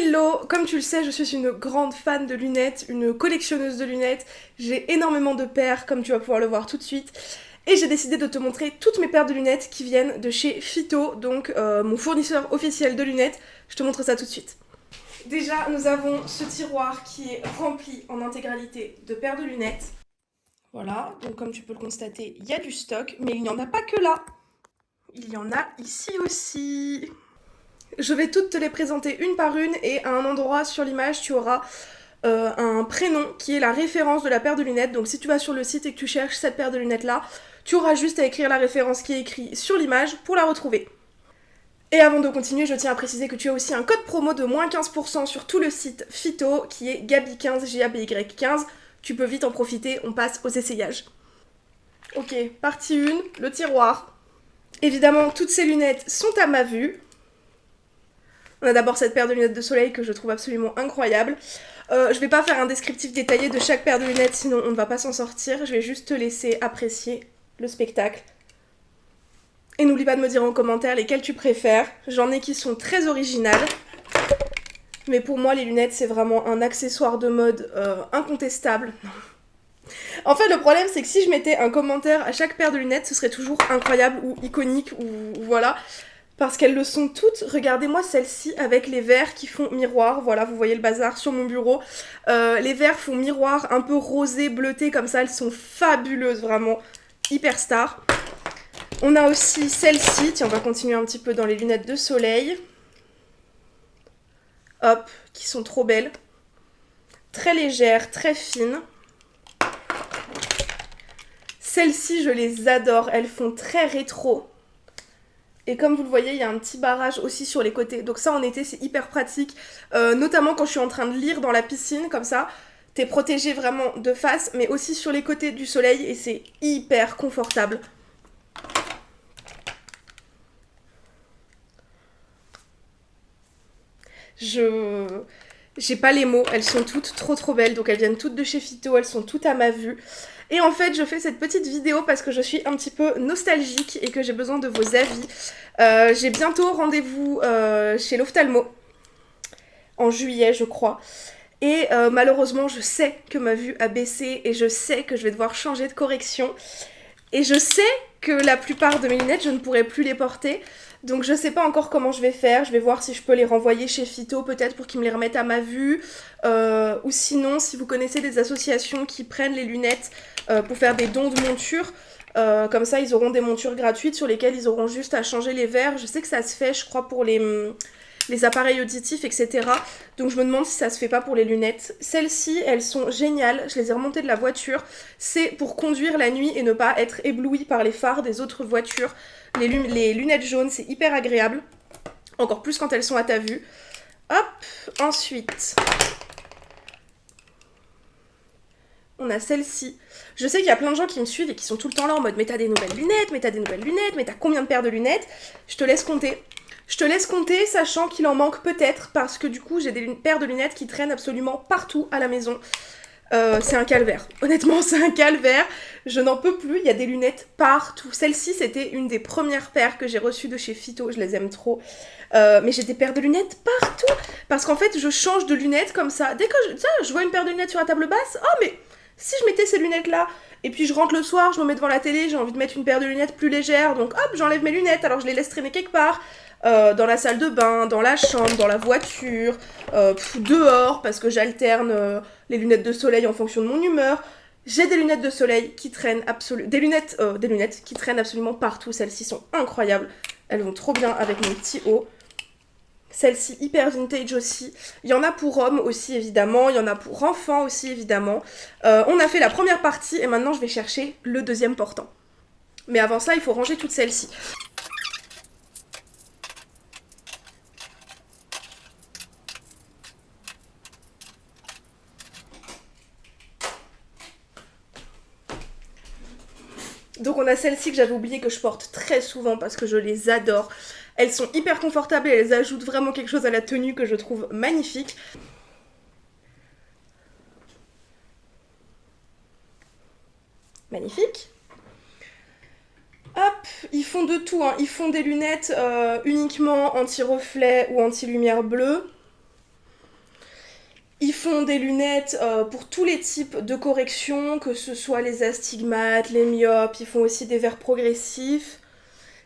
Hello, comme tu le sais, je suis une grande fan de lunettes, une collectionneuse de lunettes. J'ai énormément de paires, comme tu vas pouvoir le voir tout de suite. Et j'ai décidé de te montrer toutes mes paires de lunettes qui viennent de chez Phyto, donc mon fournisseur officiel de lunettes. Je te montre ça tout de suite. Déjà, nous avons ce tiroir qui est rempli en intégralité de paires de lunettes. Voilà, donc comme tu peux le constater, il y a du stock, mais il n'y en a pas que là. Il y en a ici aussi. Je vais toutes te les présenter une par une et à un endroit sur l'image, tu auras un prénom qui est la référence de la paire de lunettes. Donc si tu vas sur le site et que tu cherches cette paire de lunettes là, tu auras juste à écrire la référence qui est écrite sur l'image pour la retrouver. Et avant de continuer, je tiens à préciser que tu as aussi un code promo de moins 15% sur tout le site Phyto qui est Gaby15, G-A-B-Y-15. Tu peux vite en profiter, on passe aux essayages. Ok, partie 1, le tiroir. Évidemment, toutes ces lunettes sont à ma vue. On a d'abord cette paire de lunettes de soleil que je trouve absolument incroyable. Je vais pas faire un descriptif détaillé de chaque paire de lunettes, sinon on ne va pas s'en sortir. Je vais juste te laisser apprécier le spectacle. Et n'oublie pas de me dire en commentaire lesquelles tu préfères. J'en ai qui sont très originales. Mais pour moi, les lunettes, c'est vraiment un accessoire de mode incontestable. En fait, le problème, c'est que si je mettais un commentaire à chaque paire de lunettes, ce serait toujours incroyable ou iconique ou voilà. Parce qu'elles le sont toutes. Regardez-moi celle-ci avec les verres qui font miroir. Voilà, vous voyez le bazar sur mon bureau. Les verres font miroir, un peu rosé, bleuté comme ça. Elles sont fabuleuses, vraiment hyper star. On a aussi celle-ci. Tiens, on va continuer un petit peu dans les lunettes de soleil. Hop, qui sont trop belles. Très légères, très fines. Celles-ci, je les adore. Elles font très rétro. Et comme vous le voyez, il y a un petit barrage aussi sur les côtés. Donc ça, en été, c'est hyper pratique. Notamment quand je suis en train de lire dans la piscine, comme ça. T'es protégé vraiment de face, mais aussi sur les côtés du soleil. Et c'est hyper confortable. J'ai pas les mots. Elles sont toutes trop belles. Donc elles viennent toutes de chez Phyto. Elles sont toutes à ma vue. Et en fait, je fais cette petite vidéo parce que je suis un petit peu nostalgique et que j'ai besoin de vos avis. J'ai bientôt rendez-vous chez l'ophtalmo, en juillet, je crois. Et malheureusement, je sais que ma vue a baissé et je sais que je vais devoir changer de correction. Et je sais que la plupart de mes lunettes, je ne pourrai plus les porter. Donc je sais pas encore comment je vais faire. Je vais voir si je peux les renvoyer chez Phyto, peut-être pour qu'ils me les remettent à ma vue. Ou sinon, si vous connaissez des associations qui prennent les lunettes pour faire des dons de montures, comme ça ils auront des montures gratuites sur lesquelles ils auront juste à changer les verres. Je sais que ça se fait, je crois, pour les appareils auditifs, etc. Donc je me demande si ça se fait pas pour les lunettes. Celles-ci, elles sont géniales. Je les ai remontées de la voiture. C'est pour conduire la nuit et ne pas être ébloui par les phares des autres voitures. Les lunettes jaunes, c'est hyper agréable. Encore plus quand elles sont à ta vue. Hop, ensuite, on a celle-ci. Je sais qu'il y a plein de gens qui me suivent et qui sont tout le temps là en mode « Mais t'as des nouvelles lunettes, mais t'as des nouvelles lunettes, mais t'as combien de paires de lunettes ?» Je te laisse compter. Je te laisse compter, sachant qu'il en manque peut-être, parce que du coup, j'ai des paires de lunettes qui traînent absolument partout à la maison. C'est un calvaire. Honnêtement, c'est un calvaire. Je n'en peux plus, il y a des lunettes partout. Celle-ci, c'était une des premières paires que j'ai reçues de chez Phyto, je les aime trop. Mais j'ai des paires de lunettes partout. Parce qu'en fait, je change de lunettes comme ça. Dès que je vois une paire de lunettes sur la table basse, oh mais si je mettais ces lunettes-là, et puis je rentre le soir, je me mets devant la télé, j'ai envie de mettre une paire de lunettes plus légère, donc hop, j'enlève mes lunettes, alors je les laisse traîner quelque part. Dans la salle de bain, dans la chambre, dans la voiture, dehors parce que j'alterne les lunettes de soleil en fonction de mon humeur. J'ai des lunettes de soleil qui traînent absolument... Des lunettes qui traînent absolument partout. Celles-ci sont incroyables. Elles vont trop bien avec mon petit haut. Celle-ci hyper vintage aussi. Il y en a pour hommes aussi évidemment. Il y en a pour enfants aussi évidemment. On a fait la première partie et maintenant je vais chercher le deuxième portant. Mais avant ça, il faut ranger toutes celles-ci. Donc on a celles-ci que j'avais oublié que je porte très souvent parce que je les adore. Elles sont hyper confortables et elles ajoutent vraiment quelque chose à la tenue que je trouve magnifique. Magnifique. Hop, ils font de tout, hein. Ils font des lunettes uniquement anti-reflet ou anti-lumière bleue. Ils font des lunettes pour tous les types de corrections, que ce soit les astigmates, les myopes, ils font aussi des verres progressifs.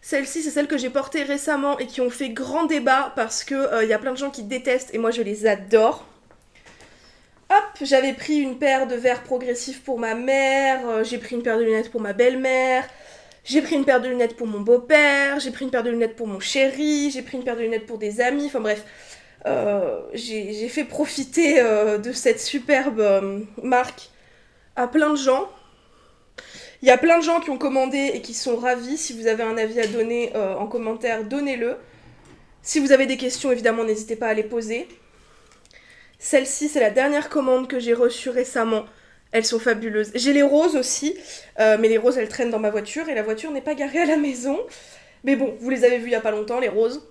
Celles-ci, c'est celles que j'ai portées récemment et qui ont fait grand débat parce que y a plein de gens qui détestent et moi je les adore. Hop, j'avais pris une paire de verres progressifs pour ma mère, j'ai pris une paire de lunettes pour ma belle-mère, j'ai pris une paire de lunettes pour mon beau-père, j'ai pris une paire de lunettes pour mon chéri, j'ai pris une paire de lunettes pour des amis, enfin bref. J'ai fait profiter de cette superbe marque à plein de gens. Il y a plein de gens qui ont commandé et qui sont ravis. Si vous avez un avis à donner en commentaire, donnez-le. Si vous avez des questions, évidemment, n'hésitez pas à les poser. Celle-ci, c'est la dernière commande que j'ai reçue récemment. Elles sont fabuleuses. J'ai les roses aussi, mais les roses, elles traînent dans ma voiture et la voiture n'est pas garée à la maison. Mais bon, vous les avez vues il y a pas longtemps, les roses.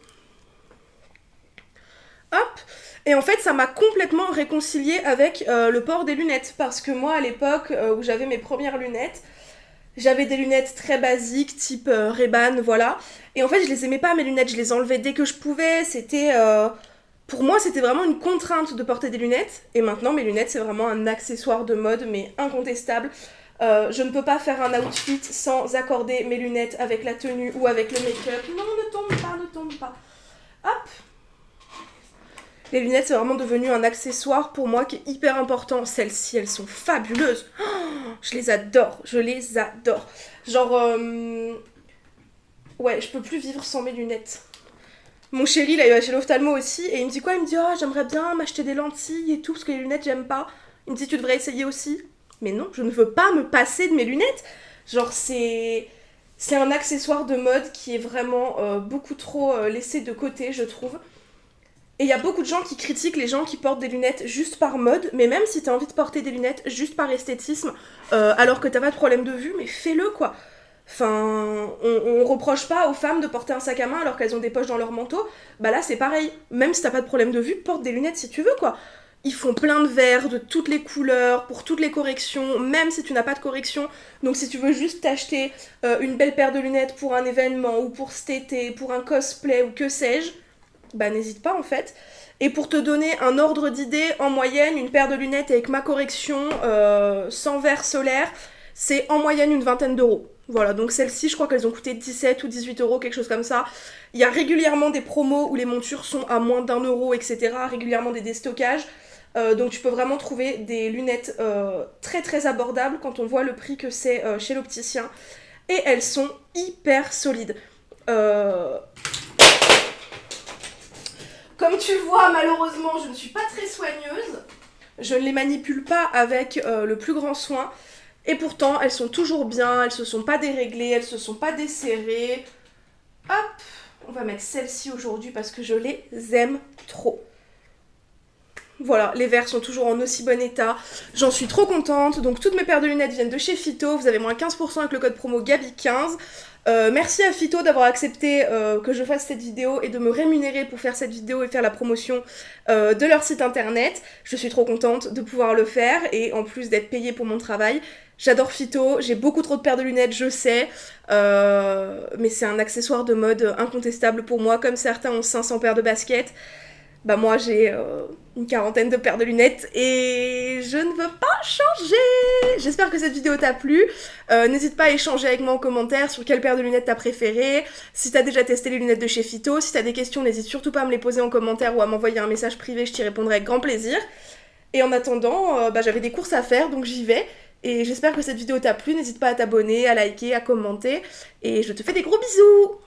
Hop. Et en fait, ça m'a complètement réconciliée avec le port des lunettes. Parce que moi, à l'époque où j'avais mes premières lunettes, j'avais des lunettes très basiques, type Ray-Ban, voilà. Et en fait, je les aimais pas, mes lunettes, je les enlevais dès que je pouvais. C'était... pour moi, c'était vraiment une contrainte de porter des lunettes. Et maintenant, mes lunettes, c'est vraiment un accessoire de mode, mais incontestable. Je ne peux pas faire un outfit sans accorder mes lunettes avec la tenue ou avec le make-up. Non, ne tombe pas, ne tombe pas. Hop. Les lunettes, c'est vraiment devenu un accessoire pour moi qui est hyper important. Celles-ci, elles sont fabuleuses. Oh, je les adore, je les adore. Genre, ouais, je peux plus vivre sans mes lunettes. Mon chéri, là, il va chez l'ophtalmo aussi, et il me dit quoi? Il me dit, oh, j'aimerais bien m'acheter des lentilles et tout, parce que les lunettes, j'aime pas. Il me dit, tu devrais essayer aussi. Mais non, je ne veux pas me passer de mes lunettes. Genre, c'est un accessoire de mode qui est vraiment beaucoup trop laissé de côté, je trouve. Et il y a beaucoup de gens qui critiquent les gens qui portent des lunettes juste par mode, mais même si t'as envie de porter des lunettes juste par esthétisme, alors que t'as pas de problème de vue, mais fais-le quoi. Enfin, on reproche pas aux femmes de porter un sac à main alors qu'elles ont des poches dans leur manteau. Bah là, c'est pareil. Même si t'as pas de problème de vue, porte des lunettes si tu veux quoi. Ils font plein de verres, de toutes les couleurs, pour toutes les corrections, même si tu n'as pas de correction. Donc si tu veux juste t'acheter une belle paire de lunettes pour un événement, ou pour cet été, pour un cosplay, ou que sais-je, bah n'hésite pas en fait. Et pour te donner un ordre d'idée, en moyenne, une paire de lunettes avec ma correction sans verre solaire, c'est en moyenne une vingtaine d'euros. Voilà, donc celles-ci, je crois qu'elles ont coûté 17 ou 18 euros, quelque chose comme ça. Il y a régulièrement des promos où les montures sont à moins d'1 euro, etc. Régulièrement des déstockages. Donc tu peux vraiment trouver des lunettes très très abordables quand on voit le prix que c'est chez l'opticien. Et elles sont hyper solides. Comme tu vois, malheureusement, je ne suis pas très soigneuse. Je ne les manipule pas avec le plus grand soin. Et pourtant, elles sont toujours bien, elles se sont pas déréglées, elles se sont pas desserrées. Hop, on va mettre celle-ci aujourd'hui parce que je les aime trop. Voilà, les verres sont toujours en aussi bon état. J'en suis trop contente. Donc toutes mes paires de lunettes viennent de chez Phyto. Vous avez moins 15% avec le code promo Gabi15. Merci à Phyto d'avoir accepté que je fasse cette vidéo et de me rémunérer pour faire cette vidéo et faire la promotion de leur site internet. Je suis trop contente de pouvoir le faire et en plus d'être payée pour mon travail. J'adore Phyto, j'ai beaucoup trop de paires de lunettes, je sais, mais c'est un accessoire de mode incontestable pour moi, comme certains ont 500 paires de baskets. Bah moi j'ai une quarantaine de paires de lunettes et je ne veux pas changer. J'espère que cette vidéo t'a plu. N'hésite pas à échanger avec moi en commentaire sur quelle paire de lunettes t'as préférée. Si t'as déjà testé les lunettes de chez Phyto, si t'as des questions, n'hésite surtout pas à me les poser en commentaire ou à m'envoyer un message privé, je t'y répondrai avec grand plaisir. Et en attendant, j'avais des courses à faire donc j'y vais. Et j'espère que cette vidéo t'a plu. N'hésite pas à t'abonner, à liker, à commenter. Et je te fais des gros bisous.